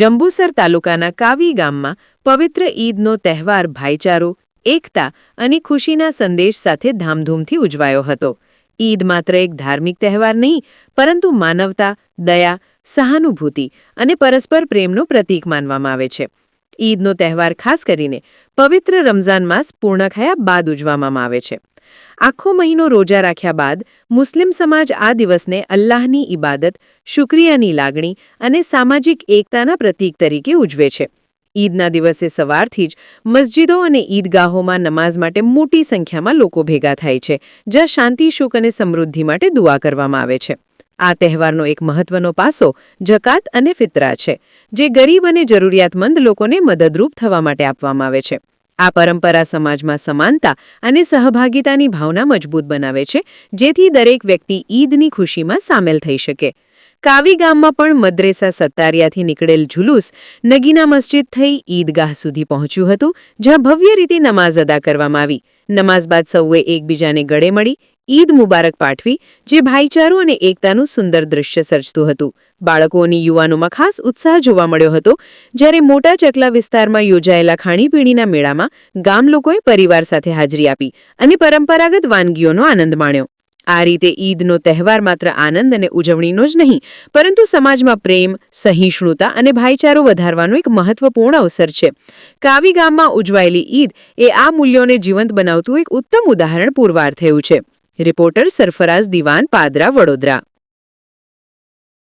જંબુસર તાલુકાના કાવી ગામમાં પવિત્ર ઈદનો તહેવાર ભાઈચારો, એકતા અને ખુશીના સંદેશ સાથે ધામધૂમથી ઉજવાયો હતો. ઈદ માત્ર એક ધાર્મિક તહેવાર નહીં, પરંતુ માનવતા, દયા, સહાનુભૂતિ અને પરસ્પર પ્રેમનું પ્રતીક માનવામાં આવે છે. ઈદનો તહેવાર ખાસ કરીને પવિત્ર રમઝાન માસ પૂર્ણ થયા બાદ ઉજવવામાં આવે છે. આખો મહિનો રોજા રાખ્યા બાદ મુસ્લિમ સમાજ આ દિવસને અલ્લાહની ઇબાદત, શુક્રિયાની લાગણી અને સામાજિક એકતાના પ્રતીક તરીકે ઉજવે છે. ઈદના દિવસે સવારથી જ મસ્જિદો અને ઈદગાહોમાં નમાઝ માટે મોટી સંખ્યામાં લોકો ભેગા થાય છે, જ્યાં શાંતિ, સુખ અને સમૃદ્ધિ માટે દુઆ કરવામાં આવે છે. આ તહેવારનો એક મહત્વનો પાસો જકાત અને ફિતરા છે, જે ગરીબ અને જરૂરિયાતમંદ લોકોને મદદરૂપ થવા માટે આપવામાં આવે છે. આ પરંપરા સમાજમાં સમાનતા અને સહભાગિતાની ભાવના મજબૂત બનાવે છે, જેથી દરેક વ્યક્તિ ઈદની ખુશીમાં સામેલ થઈ શકે. કાવી ગામમાં પણ મદ્રેસા સત્તારિયાથી નીકળેલ જુલુસ નગીના મસ્જિદ થઈ ઈદગાહ સુધી પહોંચ્યું હતું, જ્યાં ભવ્ય રીતે નમાઝ અદા કરવામાં આવી. નમાઝ બાદ સૌએ એકબીજાને ગળે મળી ઈદ મુબારક પાઠવી, જે ભાઈચારો અને એકતાનું સુંદર દૃશ્ય સર્જતું હતું. બાળકો અને યુવાનોમાં ખાસ ઉત્સાહ જોવા મળ્યો હતો, જ્યારે મોટા ચકલા વિસ્તારમાં યોજાયેલા ખાણીપીણીના મેળામાં ગામ લોકોએ પરિવાર સાથે હાજરી આપી અને પરંપરાગત વાનગીઓનો આનંદ માણ્યો. આ રીતે ઈદનો તહેવાર માત્ર આનંદ અને ઉજવણીનો જ નહીં, પરંતુ સમાજમાં પ્રેમ, સહિષ્ણુતા અને ભાઈચારો વધારવાનો એક મહત્વપૂર્ણ અવસર છે. કાવી ગામમાં ઉજવાયેલી ઈદ એ આ મૂલ્યોને જીવંત બનાવતું એક ઉત્તમ ઉદાહરણ પુરવાર થયું છે. રિપોર્ટર સરફરાઝ દિવાન, પાદરા, વડોદરા.